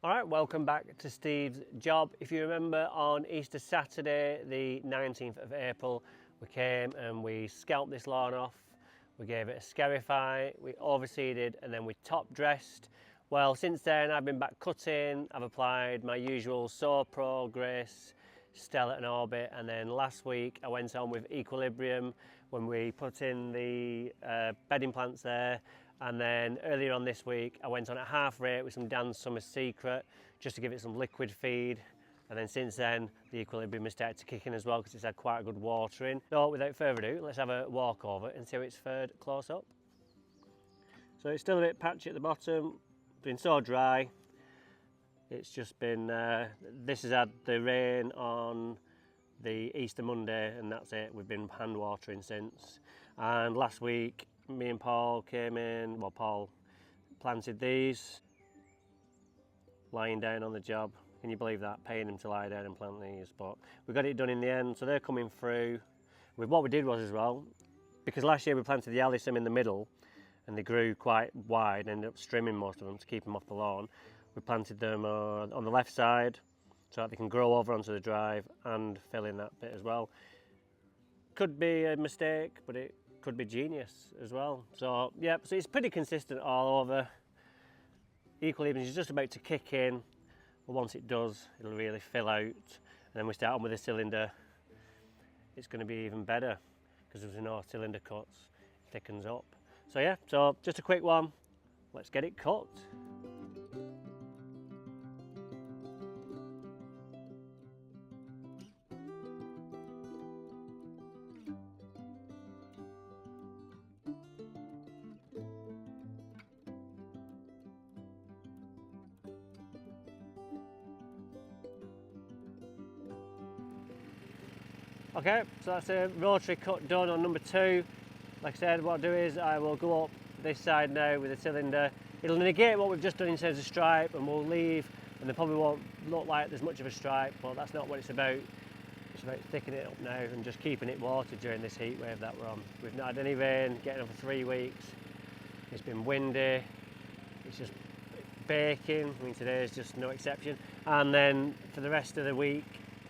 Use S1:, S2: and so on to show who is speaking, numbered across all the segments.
S1: Alright, welcome back to Steve's job. If you remember, on Easter Saturday, the 19th of April, we came and we scalped this lawn off. We gave it a scarify, we overseeded, and then we top dressed. Well, since then I've been back cutting. I've applied my usual Sow Pro, Grace, Stella and Orbit, and then last week I went on with Equilibrium when we put in the bedding plants there. And then earlier on this week, I went on at half rate with some Dan's Summer Secret, just to give it some liquid feed. And then since then, the Equilibrium has started to kick in as well, because it's had quite a good watering. So without further ado, let's have a walk over and see how it's fared close up. So it's still a bit patchy at the bottom, been so dry. It's just been, this has had the rain on the Easter Monday, and that's it. We've been hand watering since. And last week, me and Paul came in, well, Paul planted these, lying down on the job. Can you believe that? Paying him to lie down and plant these, but we got it done in the end. So they're coming through. What we did was as well, because last year we planted the alyssum in the middle and they grew quite wide, ended up trimming most of them to keep them off the lawn. We planted them on the left side so that they can grow over onto the drive and fill in that bit as well. Could be a mistake, but it could be genius as well. So yeah, so it's pretty consistent all over. Equilibrium is just about to kick in, but once it does, it'll really fill out. And then we start on with a cylinder. It's going to be even better because there's no cylinder cuts, it thickens up. So yeah, so just a quick one. Let's get it cut. Okay, so that's a rotary cut done on number 2. Like I said, what I'll do is I will go up this side now with a cylinder. It'll negate what we've just done in terms of stripe, and we'll leave, and they probably won't look like there's much of a stripe, but that's not what it's about. It's about thickening it up now and just keeping it watered during this heat wave that we're on. We've not had any rain, getting on for 3 weeks. It's been windy, it's just baking. I mean, today is just no exception. And then for the rest of the week,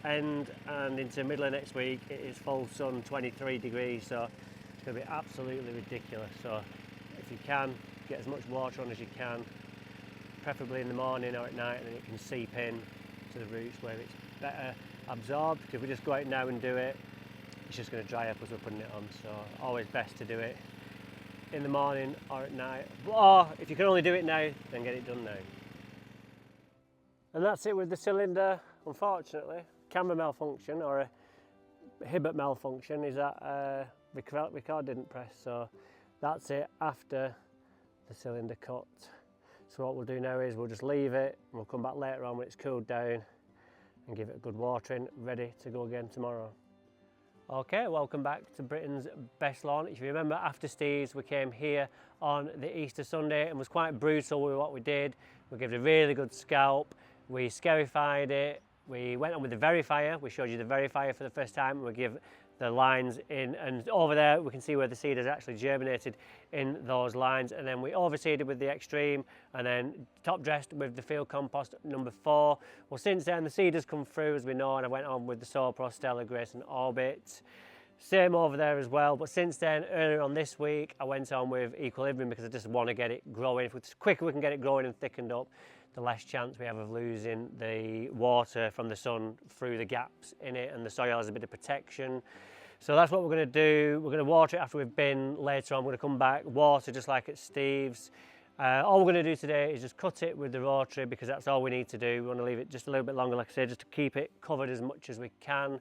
S1: and into middle of next week, it is full sun, 23 degrees, so it's going to be absolutely ridiculous. So if you can, get as much water on as you can, preferably in the morning or at night, and then it can seep in to the roots where it's better absorbed. Because if we just go out now and do it, it's just going to dry up as we're putting it on. So always best to do it in the morning or at night, or if you can only do it now, then get it done now. And that's it with the cylinder. Unfortunately, camera malfunction, or a Hibbert malfunction, is that record didn't press, so that's it after the cylinder cut. So what we'll do now is we'll just leave it, and we'll come back later on when it's cooled down and give it a good watering, ready to go again tomorrow. Okay, welcome back to Britain's best lawn. If you remember, after Steve's, we came here on the Easter Sunday and was quite brutal with what we did. We gave it a really good scalp, we scarified it, we went on with the verifier. We showed you the verifier for the first time. We give the lines in, and over there we can see where the seed has actually germinated in those lines, and then we overseeded with the extreme, and then top dressed with the field compost number 4. Well, since then the seed has come through, as we know, and I went on with the Sow Pro, Stella, Grace and Orbit. Same over there as well, but since then, earlier on this week, I went on with Equilibrium because I just want to get it growing. If the quicker we can get it growing and thickened up, the less chance we have of losing the water from the sun through the gaps in it, and the soil has a bit of protection. So that's what we're going to do. We're going to water it after we've been. Later on, we're going to come back, water just like at Steve's. All we're going to do today is just cut it with the rotary, because that's all we need to do. We want to leave it just a little bit longer, like I said, just to keep it covered as much as we can.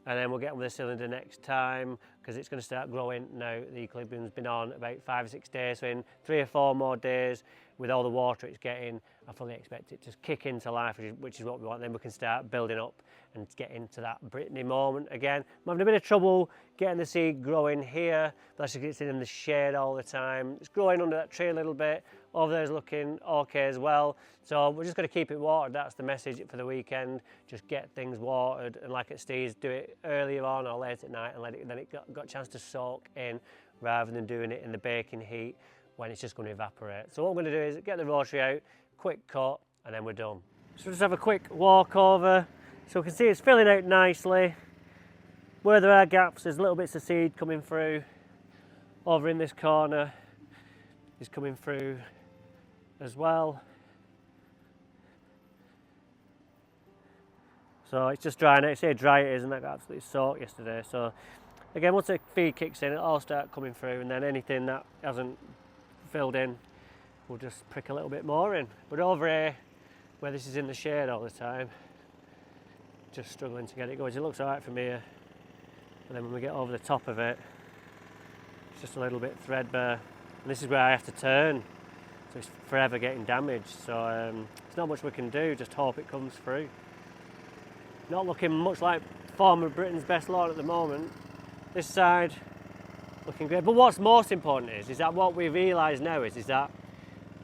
S1: And then we'll get on with the cylinder next time, because it's going to start growing now. The Equilibrium's been on about 5 or 6 days, so in 3 or 4 more days, with all the water it's getting, I fully expect it to kick into life, which is what we want. Then we can start building up and get into that Brittany moment again. I'm having a bit of trouble getting the seed growing here, but that's because it's in the shade all the time. It's growing under that tree a little bit. Over there's looking okay as well. So we're just going to keep it watered. That's the message for the weekend. Just get things watered, and like at Steve's, do it earlier on or late at night, and then it got a chance to soak in, rather than doing it in the baking heat when it's just going to evaporate. So what I'm going to do is get the rotary out, quick cut, and then we're done. So just have a quick walk over. So we can see it's filling out nicely. Where there are gaps, there's little bits of seed coming through. Over in this corner is coming through as well. So it's just drying out. See how dry it is, and that got absolutely soaked yesterday. So again, once the feed kicks in, it'll all start coming through, and then anything that hasn't filled in, we'll just prick a little bit more in. But over here, where this is in the shade all the time, just struggling to get it going. It looks alright from here, and then when we get over the top of it, it's just a little bit threadbare. And this is where I have to turn, so it's forever getting damaged. So there's not much we can do, just hope it comes through. Not looking much like former Britain's best lawn at the moment. This side looking great. But what's most important is that what we realise now is that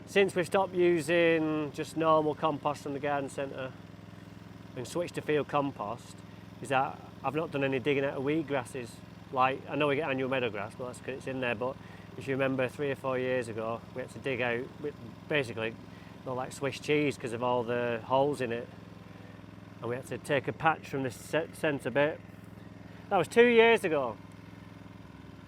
S1: since we've stopped using just normal compost from the garden centre and switched to field compost, is that I've not done any digging out of weed grasses. Like, I know we get annual meadowgrass, but that's because it's in there. But if you remember 3 or 4 years ago, we had to dig out, basically, not like Swiss cheese because of all the holes in it. And we had to take a patch from this centre bit. That was 2 years ago.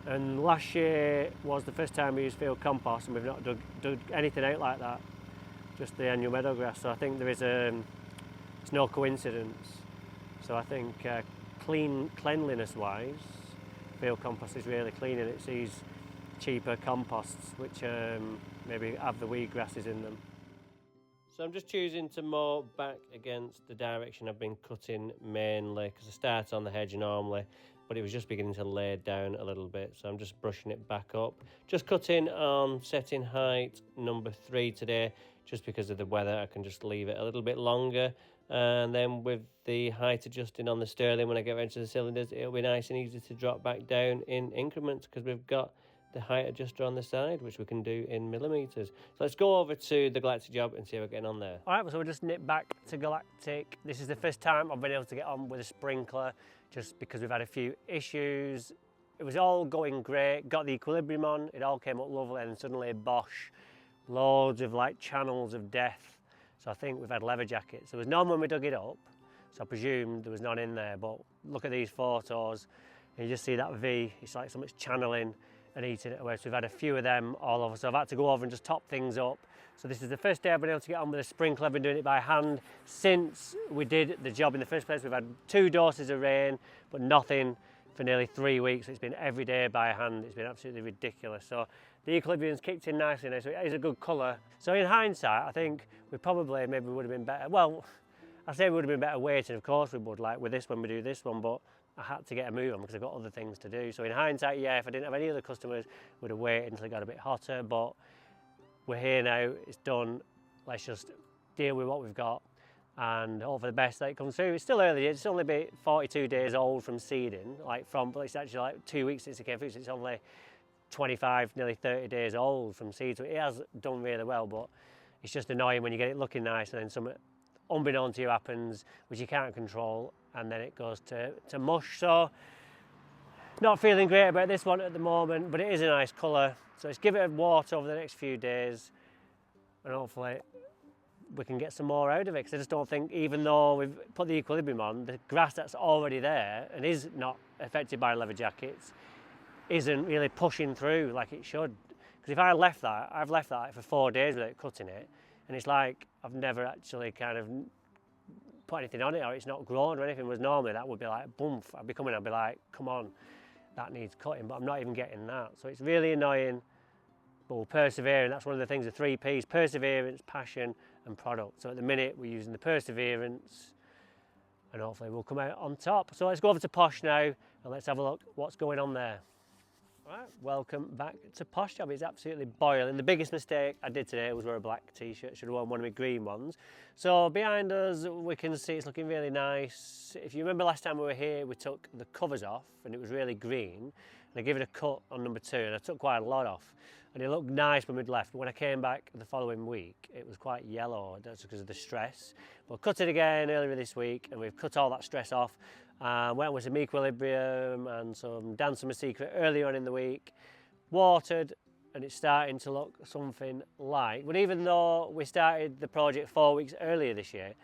S1: And last year was the first time we used field compost, and we've not dug anything out like that, just the annual meadowgrass. So I think there is it's no coincidence. So I think cleanliness-wise, field compost is really clean, and it's these cheaper composts which maybe have the weed grasses in them. So I'm just choosing to mow back against the direction I've been cutting mainly, because I start on the hedge normally, but it was just beginning to lay down a little bit, so I'm just brushing it back up. Just cutting on setting height number 3 today, just because of the weather. I can just leave it a little bit longer, and then with the height adjusting on the sterling, when I get into the cylinders, it'll be nice and easy to drop back down in increments, because we've got the height adjuster on the side, which we can do in millimetres. So let's go over to the Galactic job and see how we're getting on there. All right, so we'll just nip back to Galactic. This is the first time I've been able to get on with a sprinkler, just because we've had a few issues. It was all going great, got the equilibrium on, it all came up lovely, and suddenly Bosh, loads of like channels of death. So I think we've had leather jackets. There was none when we dug it up, so I presumed there was none in there, but look at these photos, and you just see that V, it's like so much channeling and eating it away. So we've had a few of them all over. So I've had to go over and just top things up. So this is the first day I've been able to get on with a sprinkler. I've been doing it by hand since we did the job in the first place. We've had 2 doses of rain, but nothing for nearly 3 weeks. It's been every day by hand. It's been absolutely ridiculous. So the equilibrium's kicked in nicely now, so it is a good colour. So in hindsight, I think we probably maybe would have been better. Well, I say we would have been better waiting, of course we would, like with this when we do this one, but I had to get a move on because I've got other things to do. So in hindsight, yeah, if I didn't have any other customers, we'd have waited until it got a bit hotter, but we're here now, it's done. Let's just deal with what we've got and hope for the best that it comes through. It's still early, it's only about 42 days old from seeding, but it's actually like 2 weeks since it came through, so it's only 25, nearly 30 days old from seed. So it has done really well, but it's just annoying when you get it looking nice and then something unbeknown to you happens, which you can't control, and then it goes to mush. So not feeling great about this one at the moment, but it is a nice colour. So let's give it a water over the next few days, and hopefully we can get some more out of it, because I just don't think, even though we've put the equilibrium on, the grass that's already there and is not affected by leather jackets isn't really pushing through like it should. Because if I've left that for 4 days without cutting it, and it's like I've never actually kind of put anything on it, or it's not grown or anything, was normally that would be like boom, I'd be like, come on, that needs cutting, but I'm not even getting that. So it's really annoying, but we'll persevere, and that's one of the things, the 3 Ps: perseverance, passion and product. So at the minute we're using the perseverance, and hopefully we'll come out on top. So let's go over to Posh now and let's have a look what's going on there. Right, welcome back to Posh Job. It's absolutely boiling. The biggest mistake I did today was wear a black t-shirt. Should have worn one of my green ones. So behind us we can see it's looking really nice. If you remember last time we were here, we took the covers off and it was really green, and I gave it a cut on number 2, and I took quite a lot off, and it looked nice when we'd left, but when I came back the following week it was quite yellow. That's because of the stress. But cut it again earlier this week, and we've cut all that stress off. Went with some equilibrium and some Dancing with Secret earlier on in the week, watered and it's starting to look something like, but even though we started the project 4 weeks earlier this year,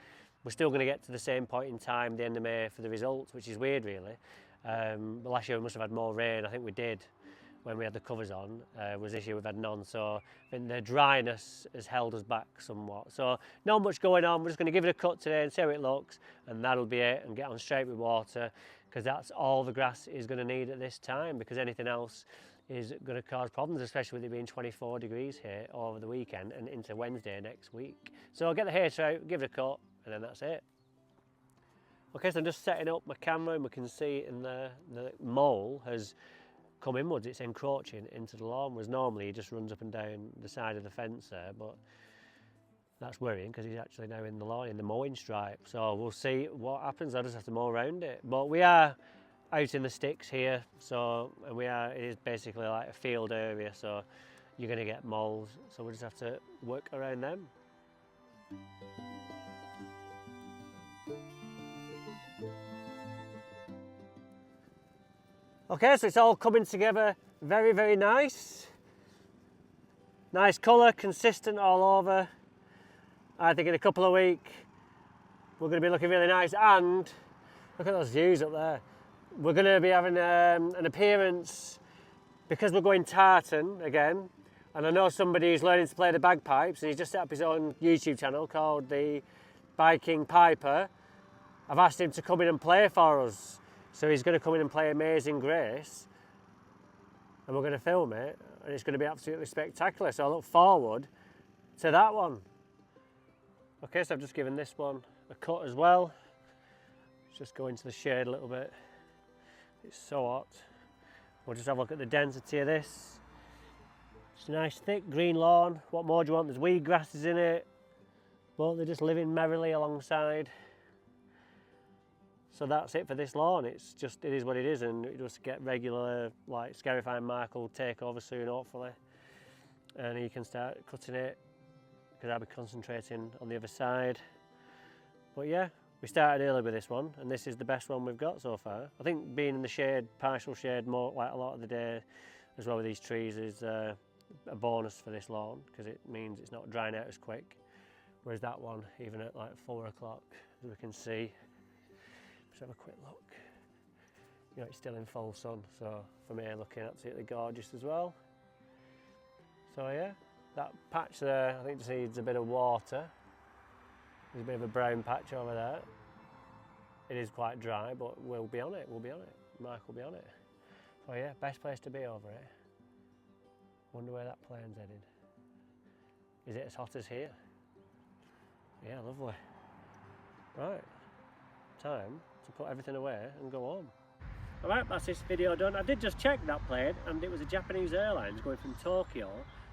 S1: we're still going to get to the same point in time, the end of May, for the results, which is weird really. But last year we must have had more rain. I think we did when we had the covers on, was this year we've had none, so I think the dryness has held us back somewhat. So not much going on, we're just going to give it a cut today and see how it looks, and that'll be it, and get on straight with water, because that's all the grass is going to need at this time, because anything else is going to cause problems, especially with it being 24 degrees here over the weekend and into Wednesday next week. So I'll get the hair out, give it a cut, and then that's it. Okay, so I'm just setting up my camera, and we can see in the mole has come inwards, it's encroaching into the lawn, whereas normally he just runs up and down the side of the fence there, but that's worrying because he's actually now in the lawn, in the mowing stripe. So we'll see what happens. I'll just have to mow around it. But we are out in the sticks here, so and it is basically like a field area, so you're going to get moles, so we'll just have to work around them. Okay, so it's all coming together very, very nice. Nice colour, consistent all over. I think in a couple of weeks we're going to be looking really nice, and look at those views up there. We're going to be having an appearance, because we're going tartan again, and I know somebody who's learning to play the bagpipes, and he's just set up his own YouTube channel called the Biking Piper. I've asked him to come in and play for us. So he's going to come in and play Amazing Grace, and we're going to film it, and it's going to be absolutely spectacular. So I look forward to that one. Okay, so I've just given this one a cut as well. Let's just go into the shade a little bit. It's so hot. We'll just have a look at the density of this. It's a nice thick green lawn. What more do you want? There's weed grasses in it, but they're just living merrily alongside. So that's it for this lawn. It is what it is, and it just get regular, like Scarifying Mark will take over soon, hopefully, and he can start cutting it, because I'll be concentrating on the other side. But yeah, we started early with this one, and this is the best one we've got so far. I think being in the shade, partial shade, more like a lot of the day as well with these trees is a bonus for this lawn, because it means it's not drying out as quick. Whereas that one, even at like 4 o'clock, as we can see. Let's have a quick look. You know, it's still in full sun, so for me, looking absolutely gorgeous as well. So yeah, that patch there, I think just needs a bit of water. There's a bit of a brown patch over there. It is quite dry, but we'll be on it, Mark will be on it. So yeah, best place to be over it. Wonder where that plane's headed. Is it as hot as here? Yeah, lovely. Right, time to put everything away and go home. Alright, that's this video done. I did just check that plane, and it was a Japanese Airlines going from Tokyo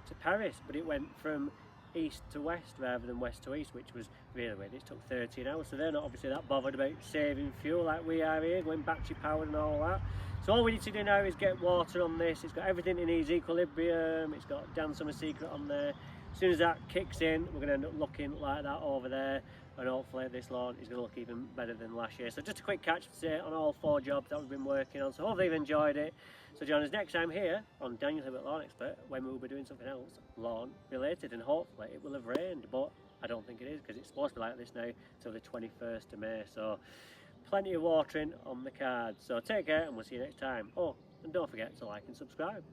S1: to Paris, but it went from east to west rather than west to east, which was really weird. It took 13 hours, so they're not obviously that bothered about saving fuel like we are here, going battery powered and all that. So all we need to do now is get water on this. It's got everything it needs, equilibrium, it's got Dan Summer Secret on there. As soon as that kicks in, we're going to end up looking like that over there, and hopefully this lawn is going to look even better than last year. So just a quick catch up today on all 4 jobs that we've been working on. So hopefully you've enjoyed it. So join us next time here on Daniel's Hibbert Lawn Expert, when we will be doing something else lawn related, and hopefully it will have rained, but I don't think it is, because it's supposed to be like this now till the 21st of May. So plenty of watering on the cards. So take care, and we'll see you next time. Oh, and don't forget to like and subscribe.